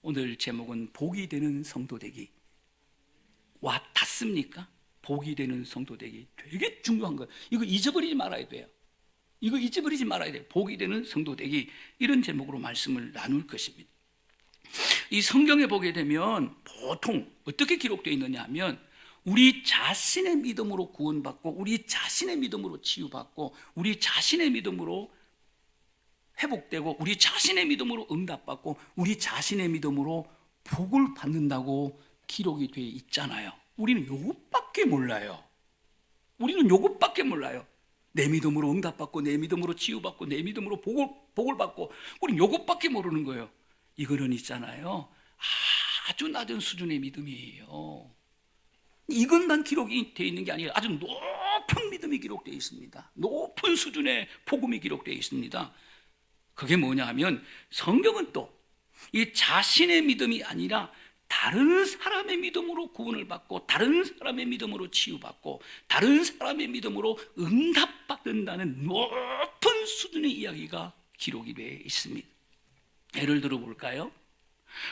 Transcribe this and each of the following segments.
오늘 제목은 복이 되는 성도 되기. 와 닿습니까? 복이 되는 성도 되기 되게 중요한 거예요. 이거 잊어버리지 말아야 돼요. 이거 잊어버리지 말아야 돼요. 복이 되는 성도 되기, 이런 제목으로 말씀을 나눌 것입니다. 이 성경에 보게 되면 보통 어떻게 기록되어 있느냐 하면, 우리 자신의 믿음으로 구원받고, 우리 자신의 믿음으로 치유받고, 우리 자신의 믿음으로 회복되고, 우리 자신의 믿음으로 응답받고, 우리 자신의 믿음으로 복을 받는다고 기록이 되어 있잖아요. 우리는 이것밖에 몰라요. 우리는 이것밖에 몰라요. 내 믿음으로 응답받고, 내 믿음으로 치유받고, 내 믿음으로 복을 받고, 우리는 이것밖에 모르는 거예요. 이거는 있잖아요, 아주 낮은 수준의 믿음이에요. 이것만 기록이 되어 있는 게 아니라 아주 높은 믿음이 기록되어 있습니다. 높은 수준의 복음이 기록되어 있습니다. 그게 뭐냐 하면, 성경은 또 이 자신의 믿음이 아니라 다른 사람의 믿음으로 구원을 받고, 다른 사람의 믿음으로 치유받고, 다른 사람의 믿음으로 응답받는다는 높은 수준의 이야기가 기록이 되어 있습니다. 예를 들어 볼까요?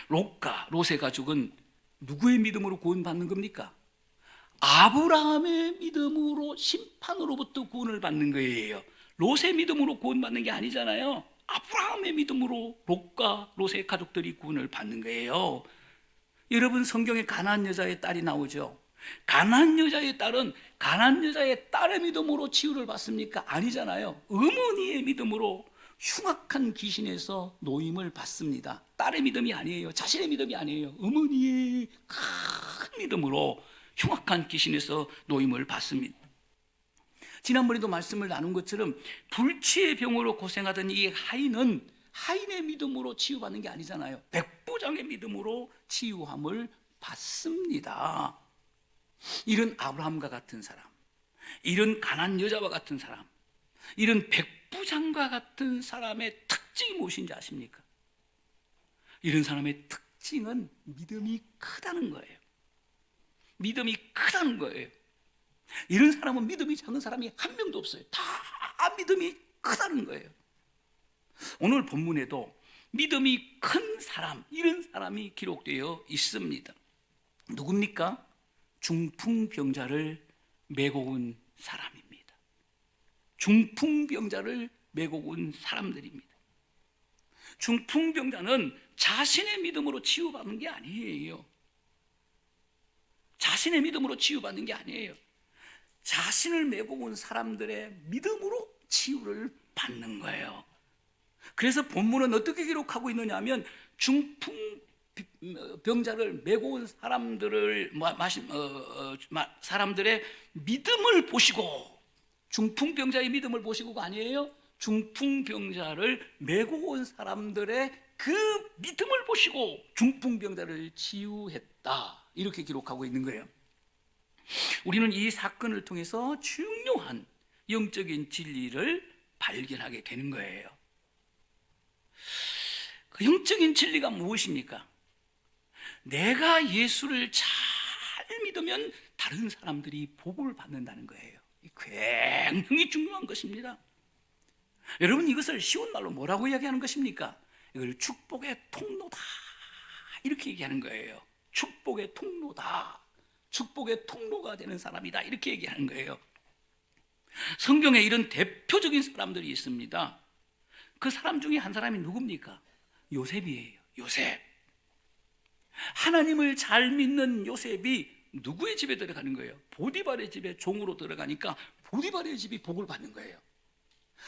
롯의 가족은 누구의 믿음으로 구원받는 겁니까? 아브라함의 믿음으로 심판으로부터 구원을 받는 거예요. 롯의 믿음으로 구원받는 게 아니잖아요. 아브라함의 믿음으로 롯의 가족들이 구원을 받는 거예요. 여러분, 성경에 가나안 여자의 딸이 나오죠. 가나안 여자의 딸은 가나안 여자의 딸의 믿음으로 치유를 받습니까? 아니잖아요. 어머니의 믿음으로 흉악한 귀신에서 노임을 받습니다. 딸의 믿음이 아니에요. 자신의 믿음이 아니에요. 어머니의 큰 믿음으로 흉악한 귀신에서 노임을 받습니다. 지난번에도 말씀을 나눈 것처럼 불치의 병으로 고생하던 이 하인은 하인의 믿음으로 치유받는 게 아니잖아요. 백부장의 믿음으로 치유함을 받습니다. 이런 아브라함과 같은 사람, 이런 가나안 여자와 같은 사람, 이런 백부장과 같은 사람의 특징이 무엇인지 아십니까? 이런 사람의 특징은 믿음이 크다는 거예요. 믿음이 크다는 거예요. 이런 사람은 믿음이 작은 사람이 한 명도 없어요. 다 믿음이 크다는 거예요. 오늘 본문에도 믿음이 큰 사람, 이런 사람이 기록되어 있습니다. 누굽니까? 중풍병자를 메고 온 사람입니다. 중풍병자를 메고 온 사람들입니다. 중풍병자는 자신의 믿음으로 치유받는 게 아니에요. 자신의 믿음으로 치유받는 게 아니에요. 자신을 메고 온 사람들의 믿음으로 치유를 받는 거예요. 그래서 본문은 어떻게 기록하고 있느냐 하면, 중풍병자를 메고 온 사람들의 믿음을 보시고, 중풍병자의 믿음을 보시고가 아니에요. 중풍병자를 메고 온 사람들의 그 믿음을 보시고 중풍병자를 치유했다, 이렇게 기록하고 있는 거예요. 우리는 이 사건을 통해서 중요한 영적인 진리를 발견하게 되는 거예요. 그 영적인 진리가 무엇입니까? 내가 예수를 잘 믿으면 다른 사람들이 복을 받는다는 거예요. 굉장히 중요한 것입니다. 여러분, 이것을 쉬운 말로 뭐라고 이야기하는 것입니까? 이걸 축복의 통로다, 이렇게 얘기하는 거예요. 축복의 통로다, 축복의 통로가 되는 사람이다, 이렇게 얘기하는 거예요. 성경에 이런 대표적인 사람들이 있습니다. 그 사람 중에 한 사람이 누굽니까? 요셉이에요. 요셉. 하나님을 잘 믿는 요셉이 누구의 집에 들어가는 거예요? 보디발의 집에 종으로 들어가니까 보디발의 집이 복을 받는 거예요.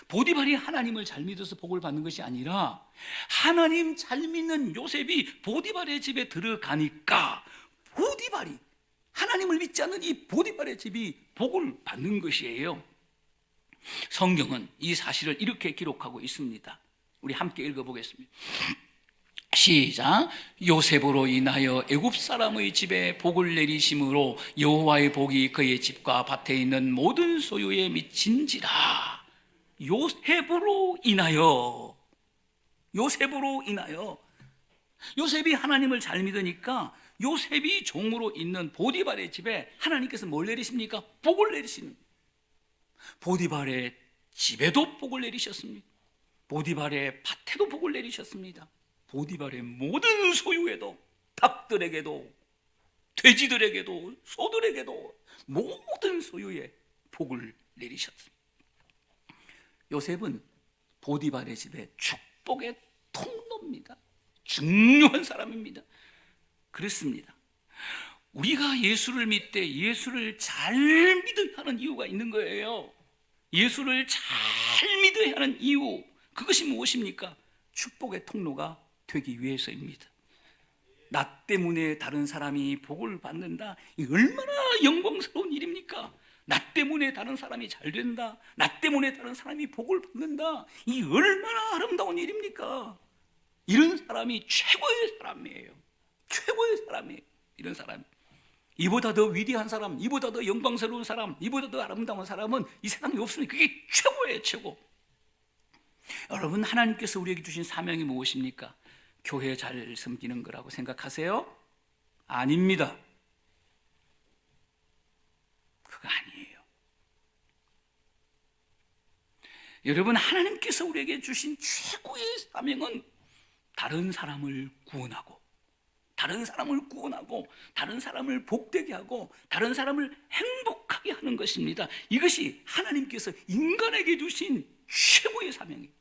보디발이 하나님을 잘 믿어서 복을 받는 것이 아니라, 하나님 잘 믿는 요셉이 보디발의 집에 들어가니까 보디발이, 하나님을 믿지 않는 이 보디발의 집이 복을 받는 것이에요. 성경은 이 사실을 이렇게 기록하고 있습니다. 우리 함께 읽어보겠습니다. 시작. 요셉으로 인하여 애굽 사람의 집에 복을 내리심으로 여호와의 복이 그의 집과 밭에 있는 모든 소유에 미친지라. 요셉으로 인하여, 요셉으로 인하여. 요셉이 하나님을 잘 믿으니까 요셉이 종으로 있는 보디발의 집에 하나님께서 뭘 내리십니까? 복을 내리시는. 보디발의 집에도 복을 내리셨습니다. 보디발의 밭에도 복을 내리셨습니다. 보디발의 모든 소유에도, 닭들에게도 돼지들에게도 소들에게도 모든 소유에 복을 내리셨습니다. 요셉은 보디발의 집에 축복의 통로입니다. 중요한 사람입니다. 그렇습니다. 우리가 예수를 믿되 예수를 잘 믿어야 하는 이유가 있는 거예요. 예수를 잘 믿어야 하는 이유, 그것이 무엇입니까? 축복의 통로가 되기 위해서입니다. 나 때문에 다른 사람이 복을 받는다, 이 얼마나 영광스러운 일입니까? 나 때문에 다른 사람이 잘 된다, 나 때문에 다른 사람이 복을 받는다, 이 얼마나 아름다운 일입니까? 이런 사람이 최고의 사람이에요. 최고의 사람이에요. 이런 사람, 이보다 더 위대한 사람, 이보다 더 영광스러운 사람, 이보다 더 아름다운 사람은 이 세상에 없습니다. 그게 최고예요, 최고. 여러분, 하나님께서 우리에게 주신 사명이 무엇입니까? 교회 잘 섬기는 거라고 생각하세요? 아닙니다. 그거 아니에요. 여러분, 하나님께서 우리에게 주신 최고의 사명은 다른 사람을 구원하고, 다른 사람을 복되게 하고, 다른 사람을 행복하게 하는 것입니다. 이것이 하나님께서 인간에게 주신 최고의 사명이에요.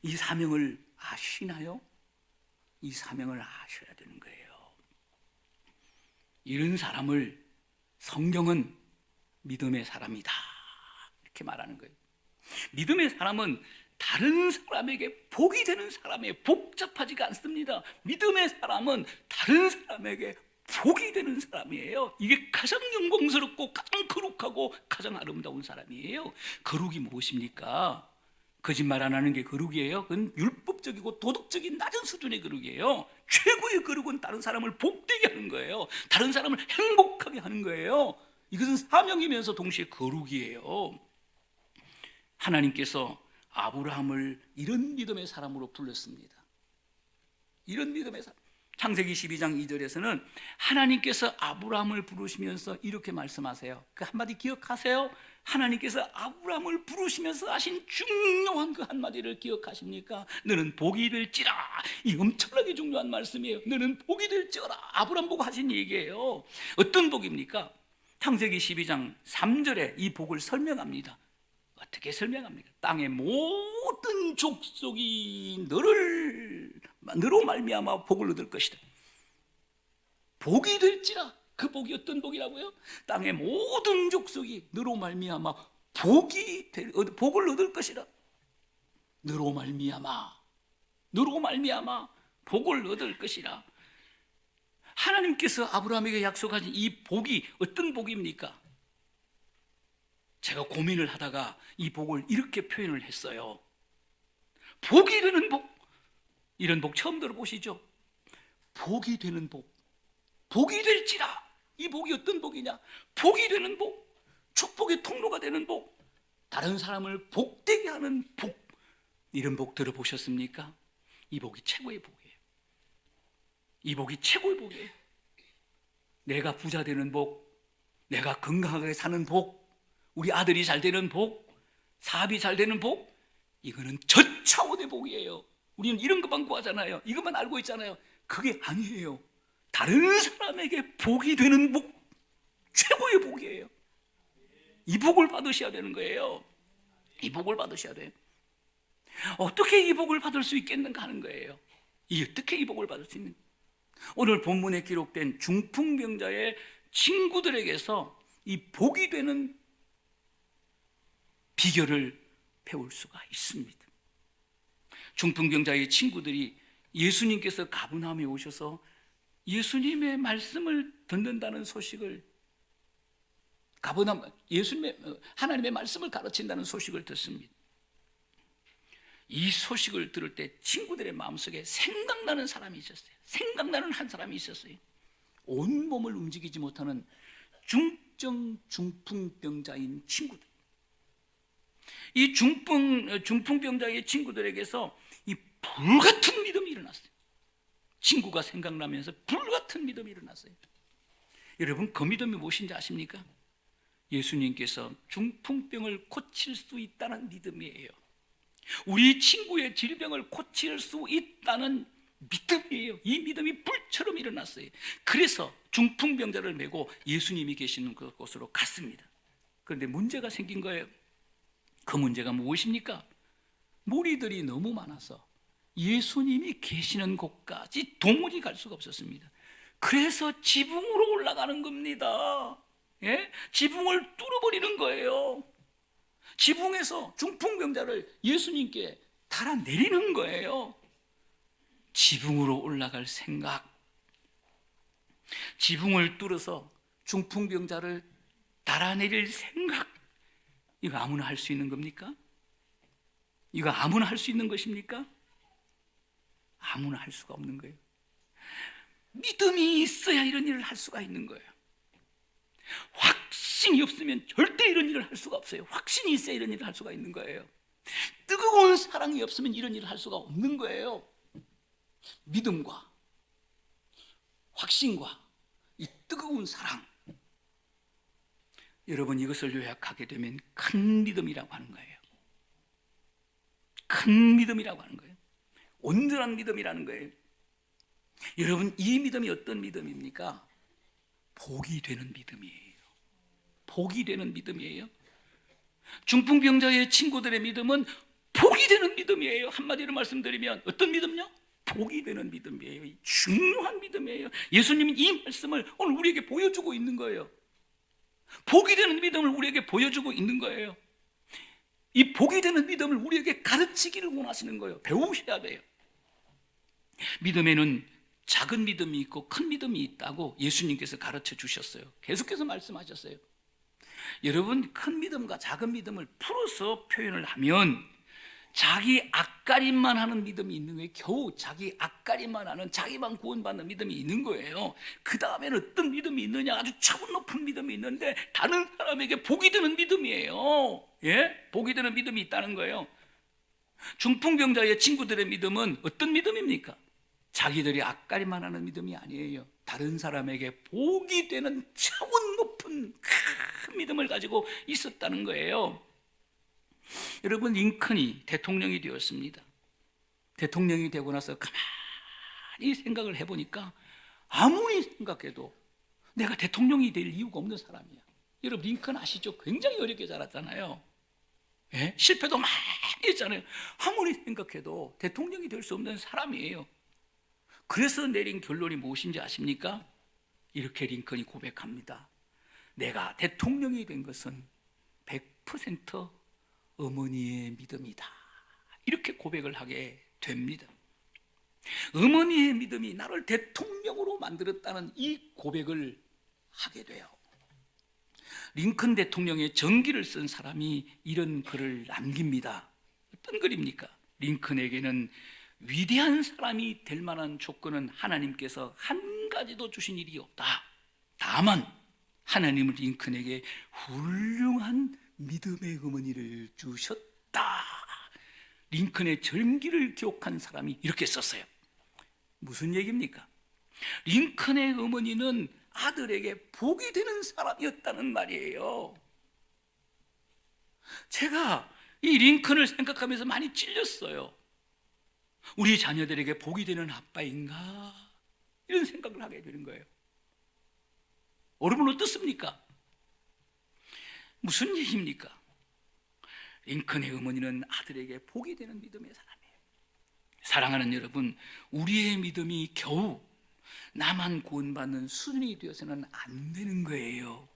이 사명을 아시나요? 이 사명을 아셔야 되는 거예요. 이런 사람을 성경은 믿음의 사람이다, 이렇게 말하는 거예요. 믿음의 사람은 다른 사람에게 복이 되는 사람이에요. 복잡하지가 않습니다. 믿음의 사람은 다른 사람에게 복이 되는 사람이에요. 이게 가장 영광스럽고 가장 거룩하고 가장 아름다운 사람이에요. 거룩이 무엇입니까? 거짓말 안 하는 게 거룩이에요? 그건 율법적이고 도덕적인 낮은 수준의 거룩이에요. 최고의 거룩은 다른 사람을 복되게 하는 거예요. 다른 사람을 행복하게 하는 거예요. 이것은 사명이면서 동시에 거룩이에요. 하나님께서 아브라함을 이런 믿음의 사람으로 불렀습니다. 이런 믿음의 사람. 창세기 12장 2절에서는 하나님께서 아브라함을 부르시면서 이렇게 말씀하세요. 그 한마디 기억하세요? 하나님께서 아브라함을 부르시면서 하신 중요한 그 한마디를 기억하십니까? 너는 복이 될지라. 이 엄청나게 중요한 말씀이에요. 너는 복이 될지어라. 아브라함 보고 하신 얘기예요. 어떤 복입니까? 창세기 12장 3절에 이 복을 설명합니다. 어떻게 설명합니까? 땅의 모든 족속이 너로 말미암아 복을 얻을 것이다. 복이 될지라. 그 복이 어떤 복이라고요? 땅의 모든 족속이 너로 말미암아 복을 얻을 것이라. 너로 말미암아 복을 얻을 것이라. 하나님께서 아브라함에게 약속하신 이 복이 어떤 복입니까? 제가 고민을 하다가 이 복을 이렇게 표현을 했어요. 복이 되는 복. 이런 복 처음 들어보시죠? 복이 되는 복. 복이 될지라. 이 복이 어떤 복이냐? 복이 되는 복. 축복의 통로가 되는 복. 다른 사람을 복되게 하는 복. 이런 복 들어보셨습니까? 이 복이 최고의 복이에요. 이 복이 최고의 복이에요. 내가 부자 되는 복, 내가 건강하게 사는 복, 우리 아들이 잘 되는 복, 사업이 잘 되는 복, 이거는 저차원의 복이에요. 우리는 이런 것만 구하잖아요. 이것만 알고 있잖아요. 그게 아니에요. 다른 사람에게 복이 되는 복, 최고의 복이에요. 이 복을 받으셔야 되는 거예요. 이 복을 받으셔야 돼요. 어떻게 이 복을 받을 수 있겠는가 하는 거예요. 어떻게 이 복을 받을 수 있는가? 오늘 본문에 기록된 중풍병자의 친구들에게서 이 복이 되는 비결을 배울 수가 있습니다. 중풍병자의 친구들이 예수님께서 가버나움에 오셔서 예수님의 말씀을 듣는다는 소식을, 하나님의 말씀을 가르친다는 소식을 듣습니다. 이 소식을 들을 때 친구들의 마음속에 생각나는 사람이 있었어요. 생각나는 한 사람이 있었어요. 온 몸을 움직이지 못하는 중풍병자인 친구들. 이 중풍병자의 친구들에게서 이 불같은 믿음이 일어났어요. 친구가 생각나면서 불같은 믿음이 일어났어요. 여러분, 그 믿음이 무엇인지 아십니까? 예수님께서 중풍병을 고칠 수 있다는 믿음이에요. 우리 친구의 질병을 고칠 수 있다는 믿음이에요. 이 믿음이 불처럼 일어났어요. 그래서 중풍병자를 메고 예수님이 계시는 그곳으로 갔습니다. 그런데 문제가 생긴 거예요. 그 문제가 무엇입니까? 무리들이 너무 많아서 예수님이 계시는 곳까지 도무지 갈 수가 없었습니다. 그래서 지붕으로 올라가는 겁니다. 예? 지붕을 뚫어버리는 거예요. 지붕에서 중풍병자를 예수님께 달아내리는 거예요. 지붕으로 올라갈 생각, 지붕을 뚫어서 중풍병자를 달아내릴 생각, 이거 아무나 할 수 있는 겁니까? 이거 아무나 할 수 있는 것입니까? 아무나 할 수가 없는 거예요. 믿음이 있어야 이런 일을 할 수가 있는 거예요. 확신이 없으면 절대 이런 일을 할 수가 없어요. 확신이 있어야 이런 일을 할 수가 있는 거예요. 뜨거운 사랑이 없으면 이런 일을 할 수가 없는 거예요. 믿음과 확신과 이 뜨거운 사랑, 여러분 이것을 요약하게 되면 큰 믿음이라고 하는 거예요. 큰 믿음이라고 하는 거예요. 온전한 믿음이라는 거예요. 여러분 이 믿음이 어떤 믿음입니까? 복이 되는 믿음이에요. 복이 되는 믿음이에요. 중풍병자의 친구들의 믿음은 복이 되는 믿음이에요. 한마디로 말씀드리면 어떤 믿음요? 복이 되는 믿음이에요. 중요한 믿음이에요. 예수님은 이 말씀을 오늘 우리에게 보여주고 있는 거예요. 복이 되는 믿음을 우리에게 보여주고 있는 거예요. 이 복이 되는 믿음을 우리에게 가르치기를 원하시는 거예요. 배우셔야 돼요. 믿음에는 작은 믿음이 있고 큰 믿음이 있다고 예수님께서 가르쳐 주셨어요. 계속해서 말씀하셨어요. 여러분 큰 믿음과 작은 믿음을 풀어서 표현을 하면 자기 앞가림만 하는 믿음이 있는 거예요. 겨우 자기 앞가림만 하는, 자기만 구원받는 믿음이 있는 거예요. 그 다음에는 어떤 믿음이 있느냐? 아주 차원 높은 믿음이 있는데 다른 사람에게 복이 되는 믿음이에요. 예? 복이 되는 믿음이 있다는 거예요. 중풍병자의 친구들의 믿음은 어떤 믿음입니까? 자기들이 앞가림만 하는 믿음이 아니에요. 다른 사람에게 복이 되는 차원 높은 큰 믿음을 가지고 있었다는 거예요. 여러분 링컨이 대통령이 되었습니다. 대통령이 되고 나서 가만히 생각을 해보니까 아무리 생각해도 내가 대통령이 될 이유가 없는 사람이야. 여러분 링컨 아시죠? 굉장히 어렵게 자랐잖아요. 예? 실패도 많이 했잖아요. 아무리 생각해도 대통령이 될 수 없는 사람이에요. 그래서 내린 결론이 무엇인지 아십니까? 이렇게 링컨이 고백합니다. 내가 대통령이 된 것은 100% 어머니의 믿음이다. 이렇게 고백을 하게 됩니다. 어머니의 믿음이 나를 대통령으로 만들었다는 이 고백을 하게 돼요. 링컨 대통령의 전기를 쓴 사람이 이런 글을 남깁니다. 어떤 글입니까? 링컨에게는 위대한 사람이 될 만한 조건은 하나님께서 한 가지도 주신 일이 없다. 다만 하나님은 링컨에게 훌륭한 믿음의 어머니를 주셨다. 링컨의 전기를 기억한 사람이 이렇게 썼어요. 무슨 얘기입니까? 링컨의 어머니는 아들에게 복이 되는 사람이었다는 말이에요. 제가 이 링컨을 생각하면서 많이 찔렸어요. 우리 자녀들에게 복이 되는 아빠인가? 이런 생각을 하게 되는 거예요. 여러분 어떻습니까? 무슨 얘기입니까? 링컨의 어머니는 아들에게 복이 되는 믿음의 사람이에요. 사랑하는 여러분, 우리의 믿음이 겨우 나만 구원받는 수준이 되어서는 안 되는 거예요.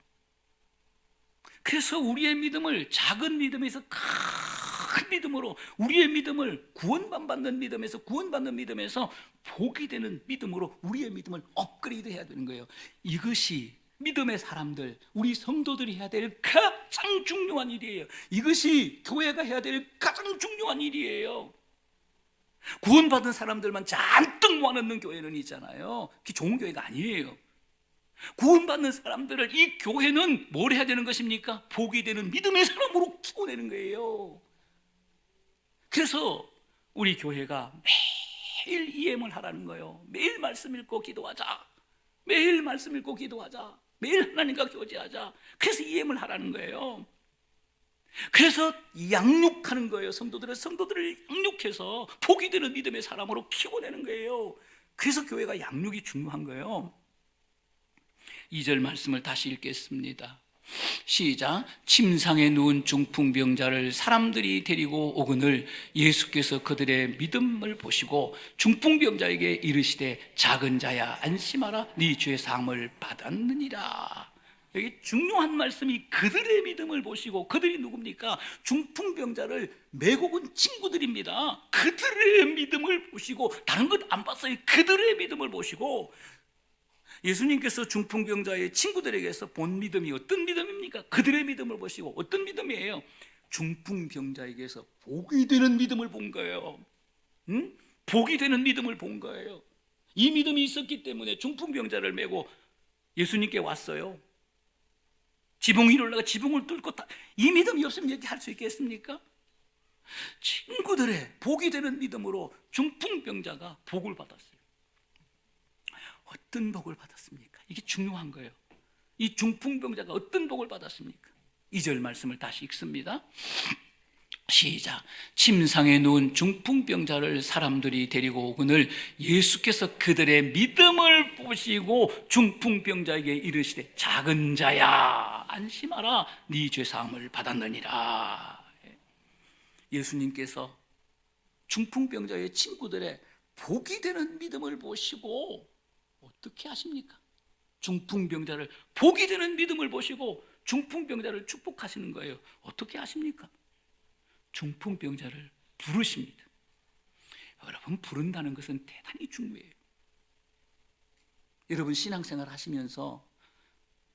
그래서 우리의 믿음을 작은 믿음에서 큰 믿음으로, 우리의 믿음을 구원받는 믿음에서 복이 되는 믿음으로 우리의 믿음을 업그레이드 해야 되는 거예요. 이것이 믿음의 사람들, 우리 성도들이 해야 될 가장 중요한 일이에요. 이것이 교회가 해야 될 가장 중요한 일이에요. 구원받은 사람들만 잔뜩 모아놓는 교회는 있잖아요. 그게 좋은 교회가 아니에요. 구원받는 사람들을 이 교회는 뭘 해야 되는 것입니까? 복이 되는 믿음의 사람으로 키워내는 거예요. 그래서 우리 교회가 매일 EM을 하라는 거예요. 매일 말씀 읽고 기도하자. 매일 말씀 읽고 기도하자. 매일 하나님과 교제하자. 그래서 EM을 하라는 거예요. 그래서 양육하는 거예요. 성도들을 양육해서 복이 되는 믿음의 사람으로 키워내는 거예요. 그래서 교회가 양육이 중요한 거예요. 2절 말씀을 다시 읽겠습니다. 시작. 침상에 누운 중풍병자를 사람들이 데리고 오거늘 예수께서 그들의 믿음을 보시고 중풍병자에게 이르시되 작은 자야 안심하라 네 죄 사함을 받았느니라. 여기 중요한 말씀이 그들의 믿음을 보시고, 그들이 누굽니까? 중풍병자를 메고 온 친구들입니다. 그들의 믿음을 보시고, 다른 것 안 봤어요. 그들의 믿음을 보시고, 예수님께서 중풍병자의 친구들에게서 본 믿음이 어떤 믿음입니까? 그들의 믿음을 보시고. 어떤 믿음이에요? 중풍병자에게서 복이 되는 믿음을 본 거예요. 응? 복이 되는 믿음을 본 거예요. 이 믿음이 있었기 때문에 중풍병자를 메고 예수님께 왔어요. 지붕 위로 올라가 지붕을 뚫고 이 믿음이 없으면 이렇게 할 수 있겠습니까? 친구들의 복이 되는 믿음으로 중풍병자가 복을 받았어요. 어떤 복을 받았습니까? 이게 중요한 거예요. 이 중풍병자가 어떤 복을 받았습니까? 2절 말씀을 다시 읽습니다. 시작. 침상에 누운 중풍병자를 사람들이 데리고 오거늘 예수께서 그들의 믿음을 보시고 중풍병자에게 이르시되 작은 자야 안심하라 네 죄사함을 받았느니라. 예수님께서 중풍병자의 친구들의 복이 되는 믿음을 보시고 어떻게 하십니까? 중풍병자를 복이 되는 믿음을 보시고 중풍병자를 축복하시는 거예요. 어떻게 하십니까? 중풍병자를 부르십니다. 여러분, 부른다는 것은 대단히 중요해요. 여러분 신앙생활 하시면서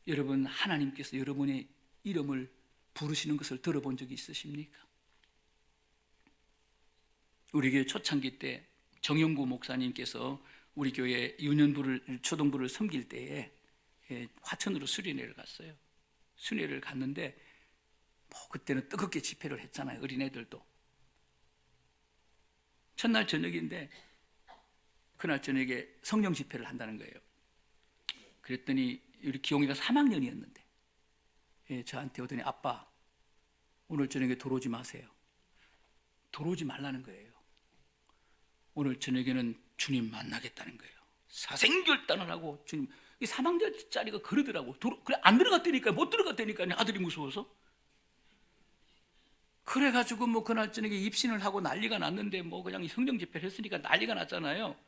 여러분 하나님께서 여러분의 이름을 부르시는 것을 들어본 적이 있으십니까? 우리 교회 초창기 때 정영구 목사님께서 우리 교회 유년부를 초등부를 섬길 때에 화천으로 수련회를 갔어요. 수련회를 갔는데 그때는 뜨겁게 집회를 했잖아요. 어린애들도. 첫날 저녁인데 그날 저녁에 성령 집회를 한다는 거예요. 그랬더니 우리 기용이가 3학년이었는데 저한테 오더니 아빠 오늘 저녁에 들어오지 마세요. 들어오지 말라는 거예요. 오늘 저녁에는 주님 만나겠다는 거예요. 사생결단을 하고 주님. 이 3학년짜리가 그러더라고. 그래 안 들어갔다니까. 못 들어갔다니까. 아들이 무서워서. 그래가지고 뭐 그날 저녁에 입신을 하고 난리가 났는데 뭐 그냥 성령 집회를 했으니까 난리가 났잖아요.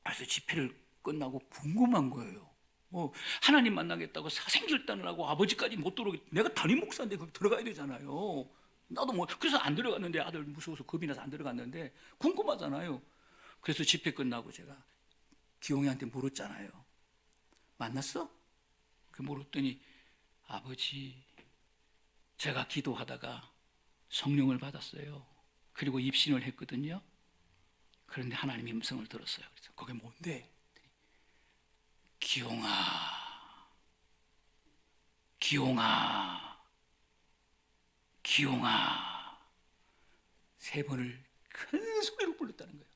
그래서 집회를 끝나고 궁금한 거예요. 뭐 하나님 만나겠다고 사생결단을 하고 아버지까지 못 들어오게. 내가 담임 목사인데 거기 들어가야 되잖아요. 나도 뭐 그래서 안 들어갔는데 아들 무서워서 겁이 나서 안 들어갔는데 궁금하잖아요. 그래서 집회 끝나고 제가 기용이한테 물었잖아요. 만났어? 그 물었더니 아버지 제가 기도하다가 성령을 받았어요. 그리고 입신을 했거든요. 그런데 하나님의 음성을 들었어요. 그래서 그게 뭔데? 기용아, 기용아, 기용아 3번을 큰 소리로 불렀다는 거예요.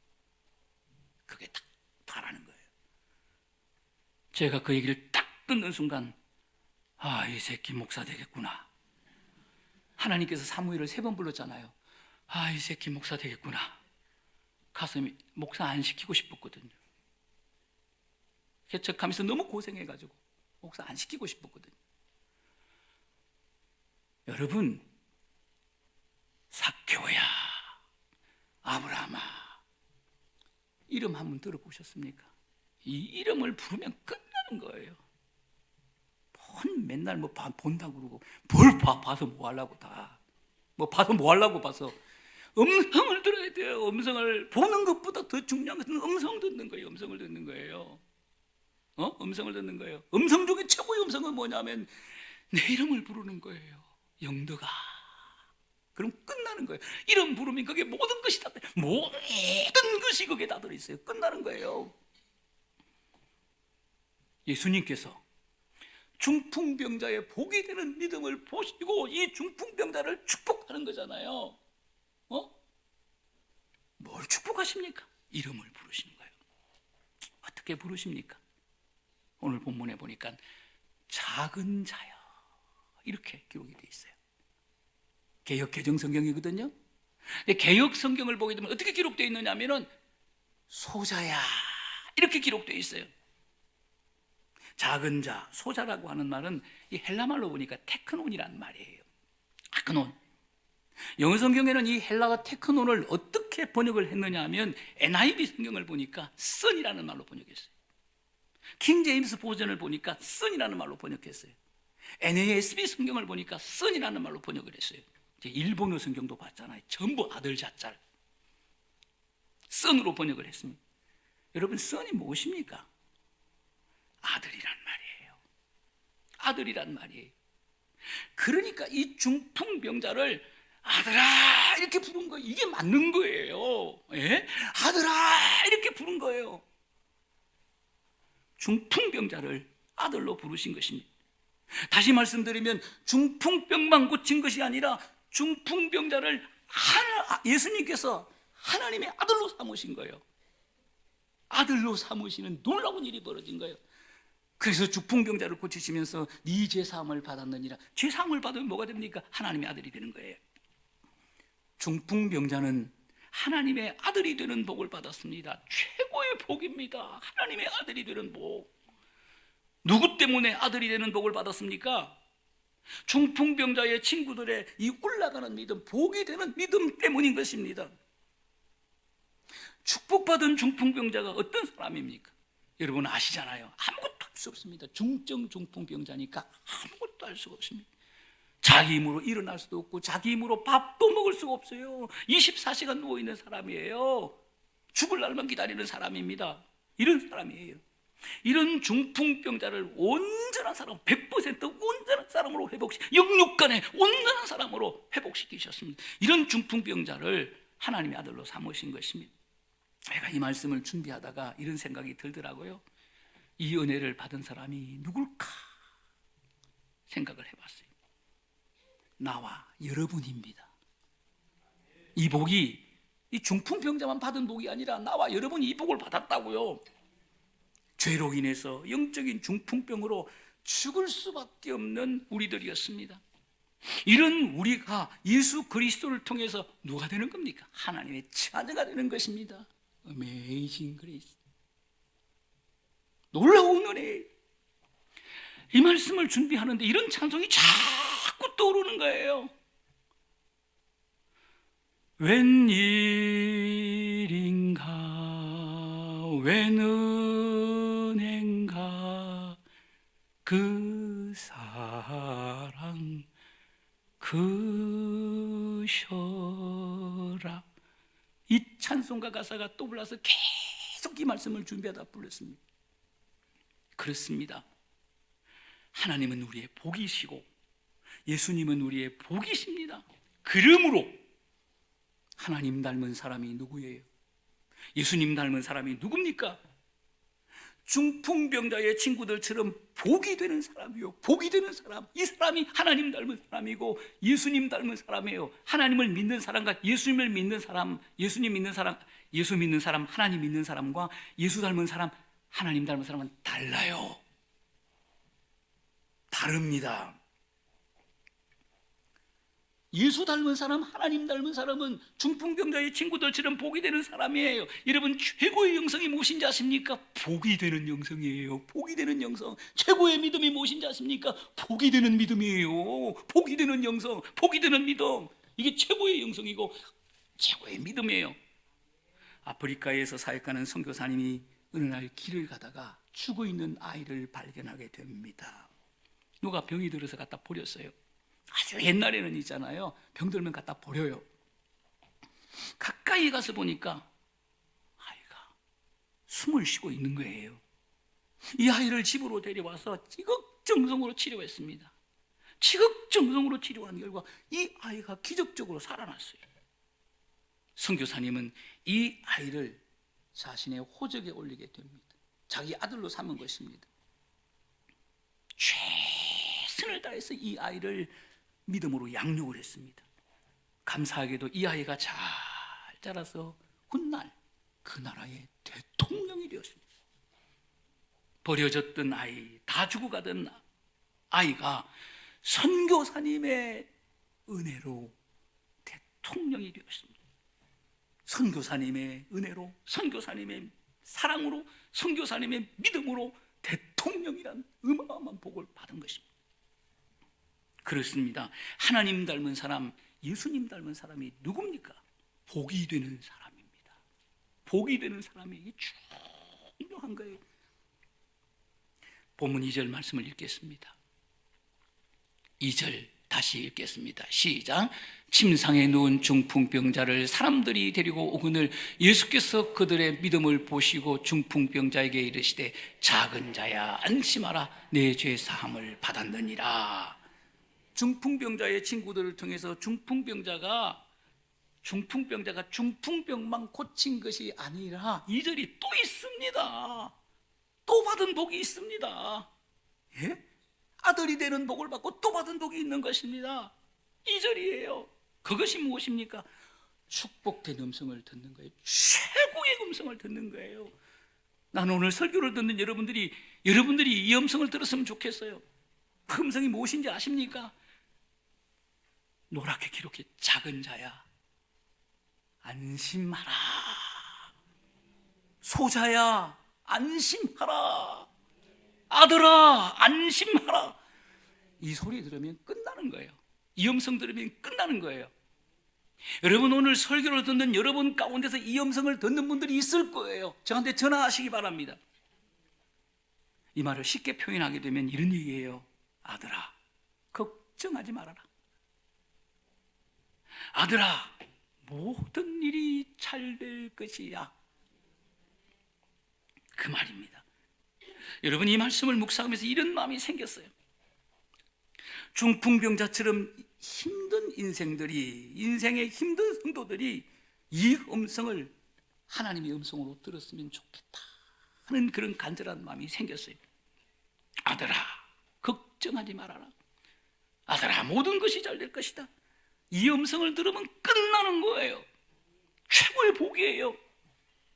그게 딱 다라는 거예요. 제가 그 얘기를 딱 듣는 순간 이 새끼 목사 되겠구나. 하나님께서 사무엘을 3번 불렀잖아요. 이 새끼 목사 되겠구나. 가슴이 목사 안 시키고 싶었거든요. 개척하면서 너무 고생해가지고 목사 안 시키고 싶었거든요. 여러분, 삭개오야, 아브라함아 이름 한번 들어보셨습니까? 이 이름을 부르면 끝나는 거예요. 맨날 뭐 본다고 그러고 뭘 봐서 뭐 하려고 다. 뭐 봐서 뭐 하려고 봐서. 음성을 들어야 돼요. 음성을 보는 것보다 더 중요한 것은 음성 듣는 거예요. 음성을 듣는 거예요. 음성을 듣는 거예요. 음성 중에 최고의 음성은 뭐냐면 내 이름을 부르는 거예요. 영덕아. 그럼 끝나는 거예요. 이름 부르면 그게 모든 것이 다 모든 것이 그게 다 들어있어요. 끝나는 거예요. 예수님께서 중풍병자의 복이 되는 믿음을 보시고 이 중풍병자를 축복하는 거잖아요. 뭘 축복하십니까? 이름을 부르시는 거예요. 어떻게 부르십니까? 오늘 본문에 보니까 작은 자여 이렇게 기록이 되어 있어요. 개역 개정 성경이거든요. 근데 개역 성경을 보게 되면 어떻게 기록되어 있느냐 하면은 소자야 이렇게 기록되어 있어요. 작은 자, 소자라고 하는 말은 이 헬라 말로 보니까 테크논이란 말이에요. 테크논. 영어 성경에는 이 헬라어 테크논을 어떻게 번역을 했느냐 하면 NIV 성경을 보니까 son이라는 말로 번역했어요. 킹 제임스 버전을 보니까 son이라는 말로 번역했어요. NASB 성경을 보니까 son이라는 말로 번역을 했어요. 일본어 성경도 봤잖아요. 전부 아들 자자를 son으로 번역을 했습니다. 여러분, son이 무엇입니까? 아들이란 말이에요. 아들이란 말이에요. 그러니까 이 중풍병자를 아들아 이렇게 부른 거예요. 이게 맞는 거예요. 예? 아들아 이렇게 부른 거예요. 중풍병자를 아들로 부르신 것입니다. 다시 말씀드리면 중풍병만 고친 것이 아니라 중풍병자를 예수님께서 하나님의 아들로 삼으신 거예요. 아들로 삼으시는 놀라운 일이 벌어진 거예요. 그래서 중풍병자를 고치시면서 네 죄사함을 받았느니라. 죄사함을 받으면 뭐가 됩니까? 하나님의 아들이 되는 거예요. 중풍병자는 하나님의 아들이 되는 복을 받았습니다. 최고의 복입니다. 하나님의 아들이 되는 복. 누구 때문에 아들이 되는 복을 받았습니까? 중풍병자의 친구들의 이 올라가는 믿음, 복이 되는 믿음 때문인 것입니다. 축복받은 중풍병자가 어떤 사람입니까? 여러분 아시잖아요. 아무것도 할 수 없습니다. 중증 중풍병자니까 아무것도 할 수가 없습니다. 자기 힘으로 일어날 수도 없고 자기 힘으로 밥도 먹을 수가 없어요. 24시간 누워있는 사람이에요. 죽을 날만 기다리는 사람입니다. 이런 사람이에요. 이런 중풍병자를 온전한 사람, 100% 온전한 사람으로 영육간에 온전한 사람으로 회복시키셨습니다. 이런 중풍병자를 하나님의 아들로 삼으신 것입니다. 제가 이 말씀을 준비하다가 이런 생각이 들더라고요. 이 은혜를 받은 사람이 누굴까 생각을 해봤어요. 나와 여러분입니다. 이 복이 이 중풍병자만 받은 복이 아니라 나와 여러분이 이 복을 받았다고요. 죄로 인해서 영적인 중풍병으로 죽을 수밖에 없는 우리들이었습니다. 이런 우리가 예수 그리스도를 통해서 누가 되는 겁니까? 하나님의 자녀가 되는 것입니다. Amazing Grace. 놀라운 은혜. 이 말씀을 준비하는데 이런 찬송이 자꾸 떠오르는 거예요. 웬일인가 웬 은행가 그 사랑 그셔라. 이 찬송가 가사가 떠올라서 계속 이 말씀을 준비하다 불렀습니다. 그렇습니다. 하나님은 우리의 복이시고 예수님은 우리의 복이십니다. 그러므로 하나님 닮은 사람이 누구예요? 예수님 닮은 사람이 누굽니까? 중풍병자의 친구들처럼 복이 되는 사람이요. 복이 되는 사람. 이 사람이 하나님 닮은 사람이고 예수님 닮은 사람이에요. 하나님을 믿는 사람과 예수님을 믿는 사람, 예수 믿는 사람, 하나님 믿는 사람과 예수 닮은 사람, 하나님 닮은 사람은 달라요. 다릅니다. 예수 닮은 사람, 하나님 닮은 사람은 중풍병자의 친구들처럼 복이 되는 사람이에요. 여러분 최고의 영성이 무엇인지 아십니까? 복이 되는 영성이에요. 복이 되는 영성. 최고의 믿음이 무엇인지 아십니까? 복이 되는 믿음이에요. 복이 되는 영성, 복이 되는 믿음. 이게 최고의 영성이고 최고의 믿음이에요. 아프리카에서 사역하는 선교사님이 어느 날 길을 가다가 죽어있는 아이를 발견하게 됩니다. 누가 병이 들어서 갖다 버렸어요. 아주 옛날에는 있잖아요. 병들면 갖다 버려요. 가까이 가서 보니까 아이가 숨을 쉬고 있는 거예요. 이 아이를 집으로 데려와서 지극정성으로 치료했습니다. 지극정성으로 치료한 결과 이 아이가 기적적으로 살아났어요. 선교사님은 이 아이를 자신의 호적에 올리게 됩니다. 자기 아들로 삼은 것입니다. 최선을 다해서 이 아이를 믿음으로 양육을 했습니다. 감사하게도 이 아이가 잘 자라서 훗날 그 나라의 대통령이 되었습니다. 버려졌던 아이, 다 죽어가던 아이가 선교사님의 은혜로 대통령이 되었습니다. 선교사님의 은혜로, 선교사님의 사랑으로, 선교사님의 믿음으로 대통령이란 어마어마한 복을 받은 것입니다. 그렇습니다. 하나님 닮은 사람, 예수님 닮은 사람이 누굽니까? 복이 되는 사람입니다. 복이 되는 사람이 중요한 거예요. 본문 2절 말씀을 읽겠습니다. 2절 다시 읽겠습니다. 시작. 침상에 누운 중풍병자를 사람들이 데리고 오거늘 예수께서 그들의 믿음을 보시고 중풍병자에게 이르시되 작은 자야 안심하라 내 죄 사함을 받았느니라. 중풍병자의 친구들을 통해서 중풍병자가 중풍병만 고친 것이 아니라 2절이 또 있습니다. 또 받은 복이 있습니다. 예? 아들이 되는 복을 받고 또 받은 복이 있는 것입니다. 2절이에요. 그것이 무엇입니까? 축복된 음성을 듣는 거예요. 최고의 음성을 듣는 거예요. 나는 오늘 설교를 듣는 여러분들이 이 음성을 들었으면 좋겠어요. 그 음성이 무엇인지 아십니까? 노랗게 기록해 작은 자야 안심하라, 소자야 안심하라, 아들아 안심하라. 이 소리 들으면 끝나는 거예요. 이 음성 들으면 끝나는 거예요. 여러분, 오늘 설교를 듣는 여러분 가운데서 이 음성을 듣는 분들이 있을 거예요. 저한테 전화하시기 바랍니다. 이 말을 쉽게 표현하게 되면 이런 얘기예요. 아들아 걱정하지 말아라. 아들아 모든 일이 잘 될 것이야. 그 말입니다. 여러분, 이 말씀을 묵상하면서 이런 마음이 생겼어요. 중풍병자처럼 힘든 인생의 힘든 성도들이 이 음성을 하나님의 음성으로 들었으면 좋겠다 하는 그런 간절한 마음이 생겼어요. 아들아 걱정하지 말아라. 아들아 모든 것이 잘 될 것이다. 이 음성을 들으면 끝나는 거예요. 최고의 복이에요.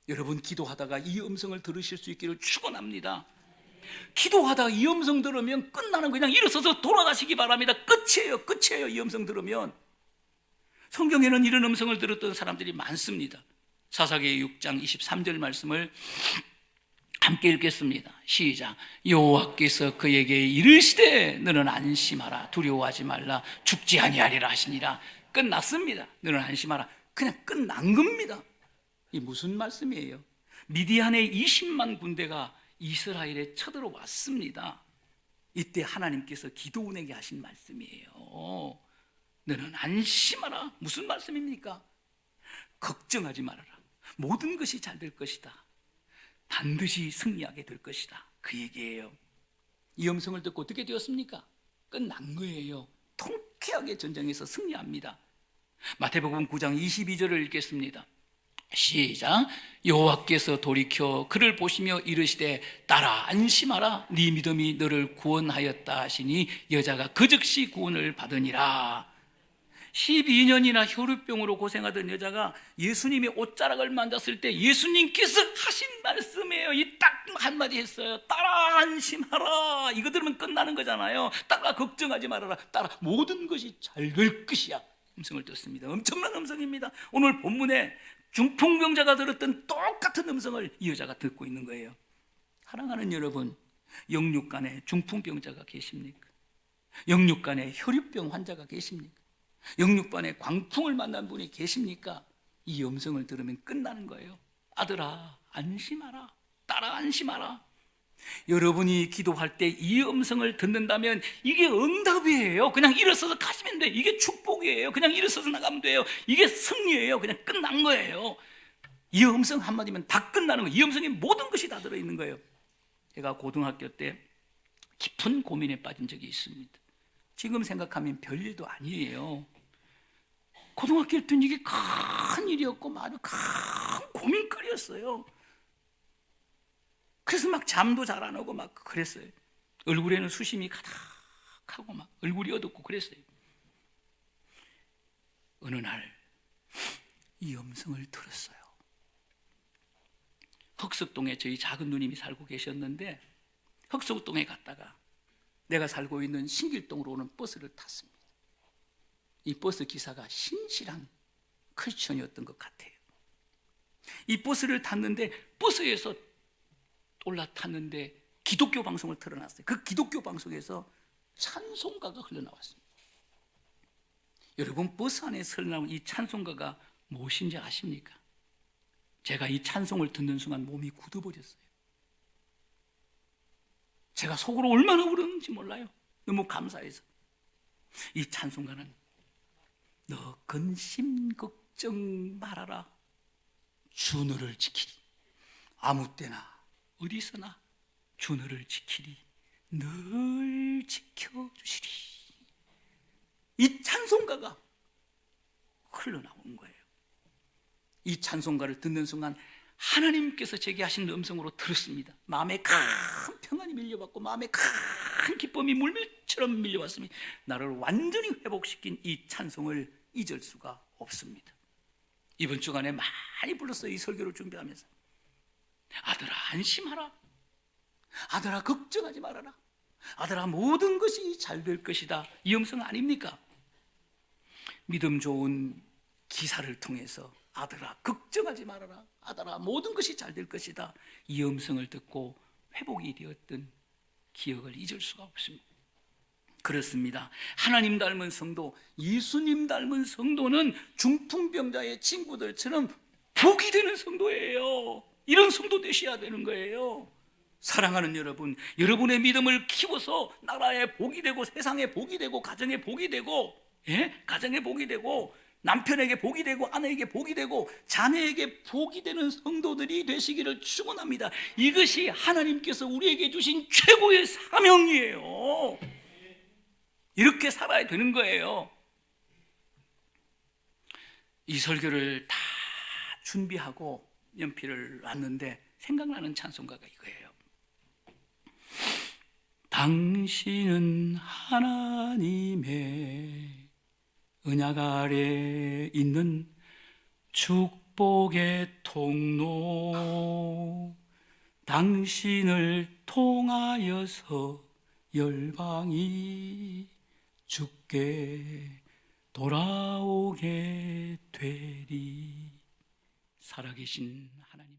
여러분, 기도하다가 이 음성을 들으실 수 있기를 축원합니다. 기도하다가 이 음성 들으면 끝나는 그냥 일어서서 돌아가시기 바랍니다. 끝이에요. 이 음성 들으면. 성경에는 이런 음성을 들었던 사람들이 많습니다. 사사기 6장 23절 말씀을 함께 읽겠습니다. 시작. 여호와께서 그에게 이르시되 너는 안심하라 두려워하지 말라 죽지 아니하리라 하시니라. 끝났습니다. 너는 안심하라. 그냥 끝난 겁니다. 이 무슨 말씀이에요? 미디안의 20만 군대가 이스라엘에 쳐들어왔습니다. 이때 하나님께서 기드온에게 하신 말씀이에요. 너는 안심하라. 무슨 말씀입니까? 걱정하지 말아라. 모든 것이 잘 될 것이다. 반드시 승리하게 될 것이다. 그 얘기예요. 이 음성을 듣고 어떻게 되었습니까? 끝난 거예요. 통쾌하게 전쟁에서 승리합니다. 마태복음 9장 22절을 읽겠습니다. 시작. 여호와께서 돌이켜 그를 보시며 이르시되 딸아 안심하라 네 믿음이 너를 구원하였다 하시니 여자가 그 즉시 구원을 받으니라. 12년이나 혈우병으로 고생하던 여자가 예수님이 옷자락을 만졌을 때 예수님께서 하신 말씀이에요. 이 딱 한마디 했어요. 딸아 안심하라. 이거 들으면 끝나는 거잖아요. 딸아 걱정하지 말아라. 딸아 모든 것이 잘 될 것이야. 음성을 듣습니다. 엄청난 음성입니다. 오늘 본문에 중풍병자가 들었던 똑같은 음성을 이 여자가 듣고 있는 거예요. 사랑하는 여러분, 영육간에 중풍병자가 계십니까? 영육간에 혈유병 환자가 계십니까? 영육간에 광풍을 만난 분이 계십니까? 이 음성을 들으면 끝나는 거예요. 아들아 안심하라. 딸아 안심하라. 여러분이 기도할 때 이 음성을 듣는다면 이게 응답이에요. 그냥 일어서서 가시면 돼요. 이게 축복이에요. 그냥 일어서서 나가면 돼요. 이게 승리예요. 그냥 끝난 거예요. 이 음성 한마디면 다 끝나는 거예요. 이 음성에 모든 것이 다 들어있는 거예요. 제가 고등학교 때 깊은 고민에 빠진 적이 있습니다. 지금 생각하면 별일도 아니에요. 고등학교 때 이게 큰 일이었고 아주 큰 고민거리였어요. 그래서 막 잠도 잘 안 오고 막 그랬어요. 얼굴에는 수심이 가득하고 막 얼굴이 어둡고 그랬어요. 어느 날 이 음성을 들었어요. 흑석동에 저희 작은 누님이 살고 계셨는데 흑석동에 갔다가 내가 살고 있는 신길동으로 오는 버스를 탔습니다. 이 버스 기사가 신실한 크리스천이었던 것 같아요. 이 버스를 탔는데 버스에서 올라탔는데 기독교 방송을 틀어놨어요. 그 기독교 방송에서 찬송가가 흘러나왔습니다. 여러분, 버스 안에서 흘러나온 이 찬송가가 무엇인지 아십니까? 제가 이 찬송을 듣는 순간 몸이 굳어버렸어요. 제가 속으로 얼마나 울었는지 몰라요. 너무 감사해서. 이 찬송가는 너 근심 걱정 말아라, 주 너를 지키리. 아무 때나 어디서나 주 너를 지키리. 늘 지켜주시리. 이 찬송가가 흘러나오는 거예요. 이 찬송가를 듣는 순간 하나님께서 제게 하신 음성으로 들었습니다. 마음에 큰 평안이 밀려왔고 마음에 큰 기쁨이 물밀처럼 밀려왔으니 나를 완전히 회복시킨 이 찬송을 잊을 수가 없습니다. 이번 주간에 많이 불렀어요. 이 설교를 준비하면서. 아들아 안심하라, 아들아 걱정하지 말아라, 아들아 모든 것이 잘 될 것이다. 이 음성 아닙니까? 믿음 좋은 기사를 통해서 아들아 걱정하지 말아라, 아들아 모든 것이 잘 될 것이다, 이 음성을 듣고 회복이 되었던 기억을 잊을 수가 없습니다. 그렇습니다. 하나님 닮은 성도, 예수님 닮은 성도는 중풍병자의 친구들처럼 복이 되는 성도예요. 이런 성도 되셔야 되는 거예요. 사랑하는 여러분, 여러분의 믿음을 키워서 나라에 복이 되고 세상에 복이 되고 가정에 복이 되고, 가정에 복이 되고 남편에게 복이 되고 아내에게 복이 되고 자녀에게 복이 되는 성도들이 되시기를 축원합니다. 이것이 하나님께서 우리에게 주신 최고의 사명이에요. 이렇게 살아야 되는 거예요. 이 설교를 다 준비하고 연필을 놨는데 생각나는 찬송가가 이거예요. 당신은 하나님의 언약 아래 있는 축복의 통로, 당신을 통하여서 열방이 주께 돌아오게 되리. 살아계신 하나님.